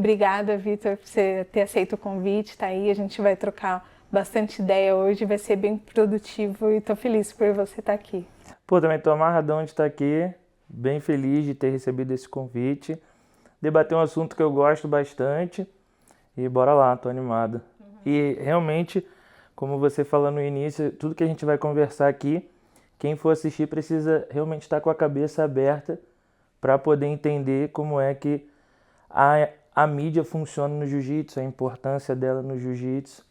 Obrigada, Vitor, por você ter aceito o convite, tá aí. A gente vai trocar bastante ideia hoje, vai ser bem produtivo e tô feliz por você estar aqui. Pô, também tô amarradão de estar aqui, bem feliz de ter recebido esse convite. Debater um assunto que eu gosto bastante e bora lá, tô animado. E realmente, como você falou no início, tudo que a gente vai conversar aqui, quem for assistir precisa realmente estar com a cabeça aberta para poder entender como é que a mídia funciona no jiu-jitsu, a importância dela no jiu-jitsu.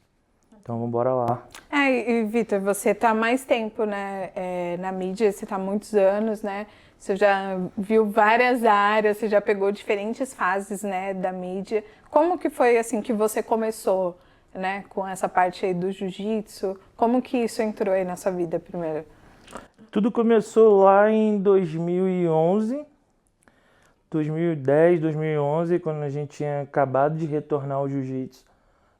Então, vamos bora lá. E Vitor, você tá há mais tempo, né, na mídia, você tá há muitos anos, né? Você já viu várias áreas, você já pegou diferentes fases, né, da mídia. Como que foi, assim, que você começou, né, com essa parte aí do jiu-jitsu? Como que isso entrou aí na sua vida primeiro? Tudo começou lá em 2011, 2010, 2011, quando a gente tinha acabado de retornar ao jiu-jitsu.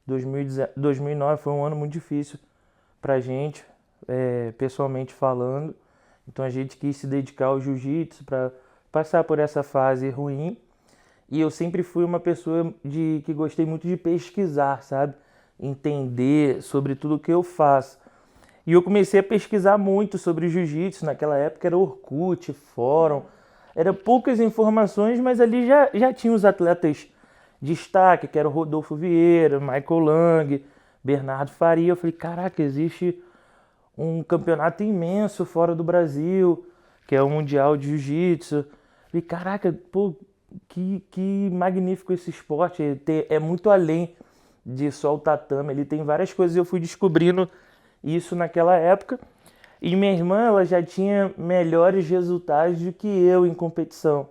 2009 foi um ano muito difícil pra gente, pessoalmente falando. Então a gente quis se dedicar ao jiu-jitsu para passar por essa fase ruim. E eu sempre fui uma pessoa que gostei muito de pesquisar, sabe? Entender sobre tudo o que eu faço. E eu comecei a pesquisar muito sobre jiu-jitsu. Naquela época era Orkut, fórum. Era poucas informações, mas ali já tinha os atletas de destaque, que era o Rodolfo Vieira, Michael Lang, Bernardo Faria. Eu falei, caraca, existe um campeonato imenso fora do Brasil, que é o Mundial de Jiu-Jitsu. Falei, caraca, pô, que magnífico esse esporte. É muito além de só o tatame. Ele tem várias coisas. Eu fui descobrindo isso naquela época. E minha irmã, ela já tinha melhores resultados do que eu em competição.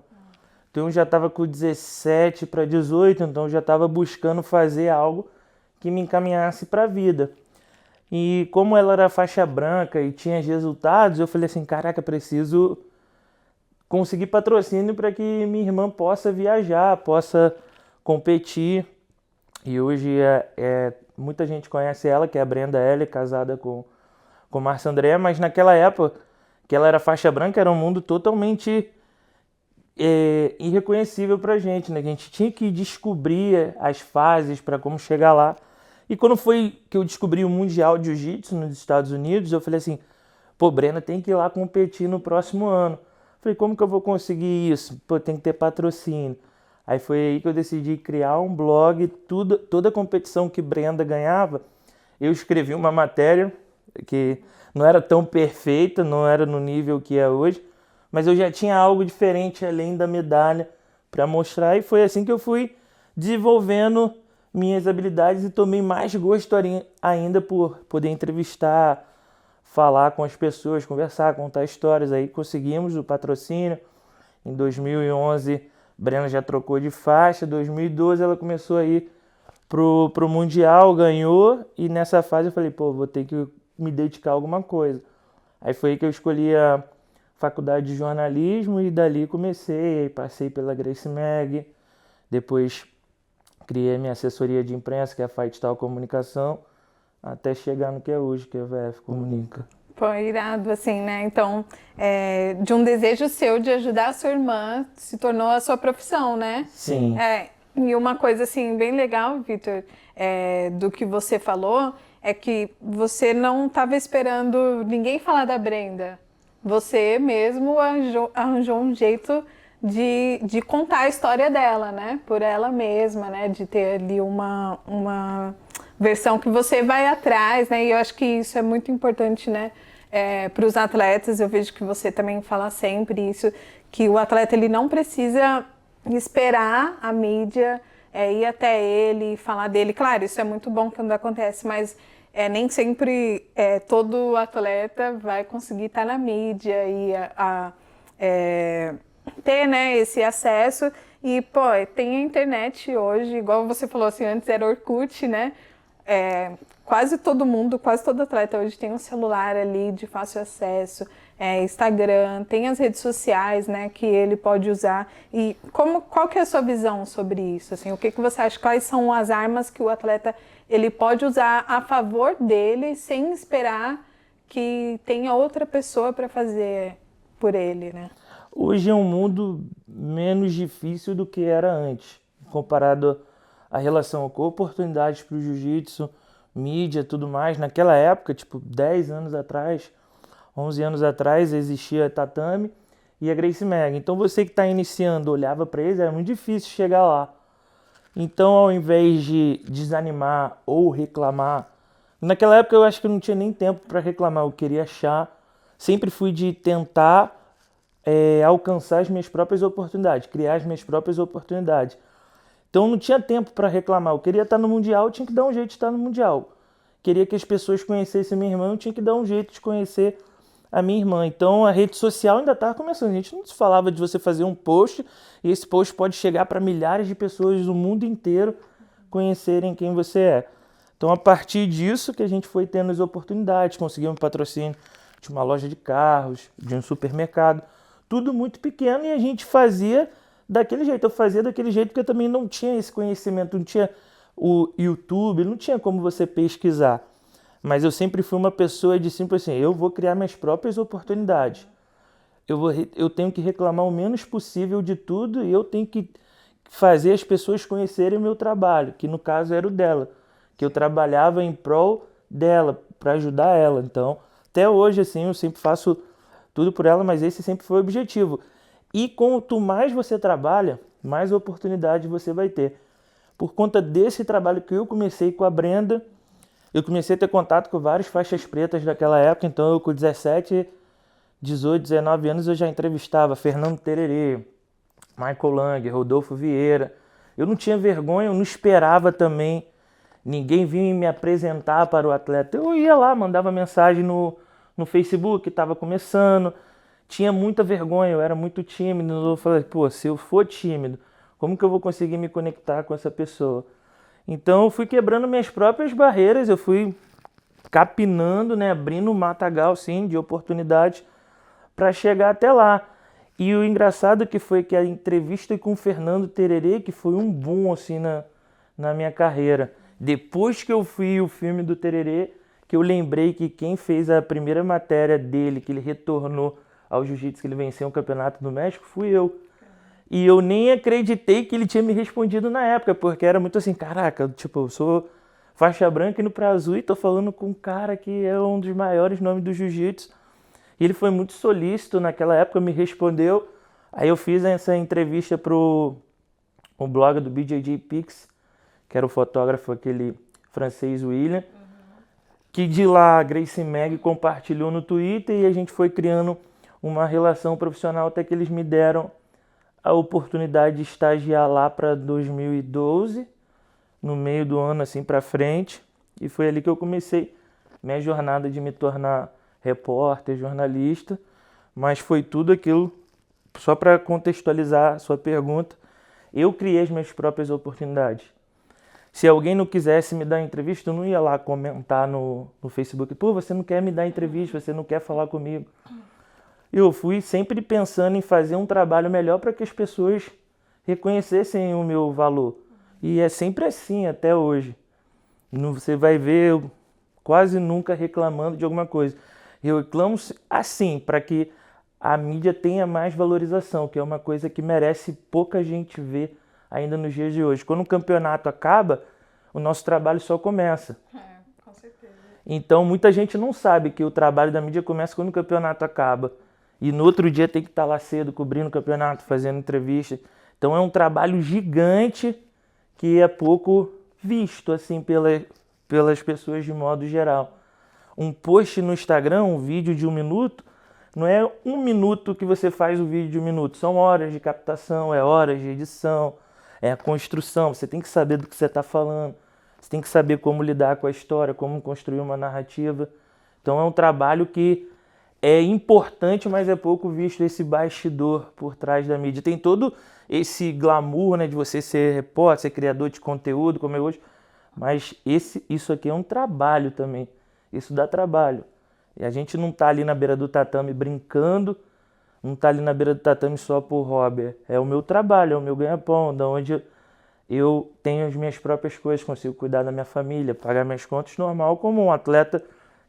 Então eu já estava com 17 para 18, então eu já estava buscando fazer algo que me encaminhasse para a vida. E como ela era faixa branca e tinha resultados, eu falei assim, caraca, preciso conseguir patrocínio para que minha irmã possa viajar, possa competir. E hoje muita gente conhece ela, que é a Brenda L, casada com o Márcio André, mas naquela época que ela era faixa branca, era um mundo totalmente irreconhecível pra gente, né? A gente tinha que descobrir as fases para como chegar lá. E quando foi que eu descobri o Mundial de Jiu-Jitsu nos Estados Unidos, eu falei assim, pô, Brenda tem que ir lá competir no próximo ano. Falei, como que eu vou conseguir isso? Pô, tem que ter patrocínio. Aí foi aí que eu decidi criar um blog, toda a competição que Brenda ganhava, eu escrevi uma matéria que não era tão perfeita, não era no nível que é hoje, mas eu já tinha algo diferente além da medalha para mostrar e foi assim que eu fui desenvolvendo minhas habilidades e tomei mais gosto ainda por poder entrevistar, falar com as pessoas, conversar, contar histórias. Aí conseguimos o patrocínio. Em 2011, Brena já trocou de faixa. Em 2012 ela começou a ir pro Mundial, ganhou. E nessa fase eu falei, pô, vou ter que me dedicar a alguma coisa. Aí foi aí que eu escolhi a faculdade de jornalismo e dali comecei. Passei pela Grace Mag, depois criei a minha assessoria de imprensa, que é a Fight Tal Comunicação, até chegar no que é hoje, que é a VF Comunica. Pô, irado, assim, né? Então, de um desejo seu de ajudar a sua irmã, se tornou a sua profissão, né? Sim. E uma coisa, assim, bem legal, Vitor, do que você falou, é que você não estava esperando ninguém falar da Brenda. Você mesmo arranjou um jeito de contar a história dela, né? Por ela mesma, né? De ter ali uma versão que você vai atrás, né? E eu acho que isso é muito importante, né? Para os atletas, eu vejo que você também fala sempre isso, que o atleta ele não precisa esperar a mídia ir até ele e falar dele. Claro, isso é muito bom quando acontece, mas nem sempre todo atleta vai conseguir estar na mídia e ter, né, esse acesso. E, pô, tem a internet hoje, igual você falou assim, antes era Orkut, né? Quase todo mundo, quase todo atleta hoje tem um celular ali de fácil acesso, Instagram, tem as redes sociais, né, que ele pode usar. E qual que é a sua visão sobre isso? Assim, o que você acha? Quais são as armas que o atleta ele pode usar a favor dele sem esperar que tenha outra pessoa para fazer por ele, né? Hoje é um mundo menos difícil do que era antes, comparado a relação com oportunidades para o jiu-jitsu, mídia, tudo mais. Naquela época, tipo 10 anos atrás, 11 anos atrás, existia a Tatame e a Gracie Mag. Então você que está iniciando olhava para eles, era muito difícil chegar lá. Então, ao invés de desanimar ou reclamar, naquela época eu acho que eu não tinha nem tempo para reclamar, eu queria achar, sempre fui de tentar alcançar as minhas próprias oportunidades, criar as minhas próprias oportunidades. Então eu não tinha tempo para reclamar, eu queria estar no Mundial, eu tinha que dar um jeito de estar no Mundial. Queria que as pessoas conhecessem a minha irmã, eu tinha que dar um jeito de conhecer a minha irmã. Então a rede social ainda estava começando. A gente não se falava de você fazer um post e esse post pode chegar para milhares de pessoas do mundo inteiro conhecerem quem você é. Então a partir disso que a gente foi tendo as oportunidades, conseguimos patrocínio de uma loja de carros, de um supermercado, tudo muito pequeno e a gente fazia daquele jeito. Eu fazia daquele jeito porque eu também não tinha esse conhecimento, não tinha o YouTube, não tinha como você pesquisar. Mas eu sempre fui uma pessoa de sempre assim, eu vou criar minhas próprias oportunidades. Eu tenho que reclamar o menos possível de tudo e eu tenho que fazer as pessoas conhecerem o meu trabalho, que no caso era o dela, que eu trabalhava em prol dela, para ajudar ela. Então, até hoje, assim, eu sempre faço tudo por ela, mas esse sempre foi o objetivo. E quanto mais você trabalha, mais oportunidade você vai ter. Por conta desse trabalho que eu comecei com a Brenda, eu comecei a ter contato com várias faixas pretas daquela época, então eu com 17, 18, 19 anos eu já entrevistava Fernando Tererê, Michael Lang, Rodolfo Vieira. Eu não tinha vergonha, eu não esperava também ninguém vir me apresentar para o atleta. Eu ia lá, mandava mensagem no Facebook, que estava começando. Tinha muita vergonha, eu era muito tímido. Eu falei, pô, se eu for tímido, como que eu vou conseguir me conectar com essa pessoa? Então eu fui quebrando minhas próprias barreiras, eu fui capinando, né, abrindo um matagal sim, de oportunidades para chegar até lá. E o engraçado que foi que a entrevista com o Fernando Tererê, que foi um boom assim na minha carreira. Depois que eu vi o filme do Tererê, que eu lembrei que quem fez a primeira matéria dele, que ele retornou ao jiu-jitsu, que ele venceu o campeonato do México, fui eu. E eu nem acreditei que ele tinha me respondido na época, porque era muito assim, caraca, tipo, eu sou faixa branca indo pra azul e tô falando com um cara que é um dos maiores nomes do jiu-jitsu. E ele foi muito solícito naquela época, me respondeu. Aí eu fiz essa entrevista pro o blog do BJJ Pix, que era o fotógrafo, aquele francês William, que de lá a Gracie Mag compartilhou no Twitter e a gente foi criando uma relação profissional até que eles me deram a oportunidade de estagiar lá para 2012, no meio do ano assim para frente, e foi ali que eu comecei minha jornada de me tornar repórter, jornalista, mas foi tudo aquilo, só para contextualizar a sua pergunta, eu criei as minhas próprias oportunidades. Se alguém não quisesse me dar entrevista, eu não ia lá comentar no Facebook, pô, você não quer me dar entrevista, você não quer falar comigo. Eu fui sempre pensando em fazer um trabalho melhor para que as pessoas reconhecessem o meu valor. E é sempre assim até hoje. Você vai ver eu quase nunca reclamando de alguma coisa. Eu reclamo assim, para que a mídia tenha mais valorização, que é uma coisa que merece pouca gente ver ainda nos dias de hoje. Quando o campeonato acaba, o nosso trabalho só começa. Com certeza. Então muita gente não sabe que o trabalho da mídia começa quando o campeonato acaba. E no outro dia tem que estar lá cedo, cobrindo o campeonato, fazendo entrevista. Então é um trabalho gigante que é pouco visto assim pelas pessoas de modo geral. Um post no Instagram, um vídeo de 1 minuto, não é 1 minuto que você faz o vídeo de 1 minuto. São horas de captação, é horas de edição, é a construção. Você tem que saber do que você está falando. Você tem que saber como lidar com a história, como construir uma narrativa. Então é um trabalho que é importante, mas é pouco visto esse bastidor por trás da mídia. Tem todo esse glamour, né, de você ser repórter, ser criador de conteúdo, como é hoje. Mas isso aqui é um trabalho também. Isso dá trabalho. E a gente não tá ali na beira do tatame brincando, não tá ali na beira do tatame só por hobby. É o meu trabalho, é o meu ganha-pão, da onde eu tenho as minhas próprias coisas, consigo cuidar da minha família, pagar minhas contas normal, como um atleta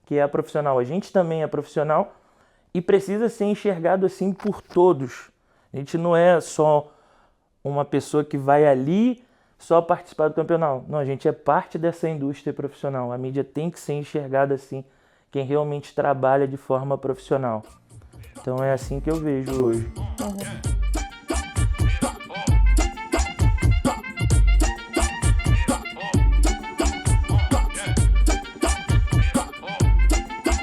que é profissional. A gente também é profissional e precisa ser enxergado assim por todos. A gente não é só uma pessoa que vai ali só participar do campeonato. Não, a gente é parte dessa indústria profissional. A mídia tem que ser enxergada assim, quem realmente trabalha de forma profissional. Então é assim que eu vejo hoje.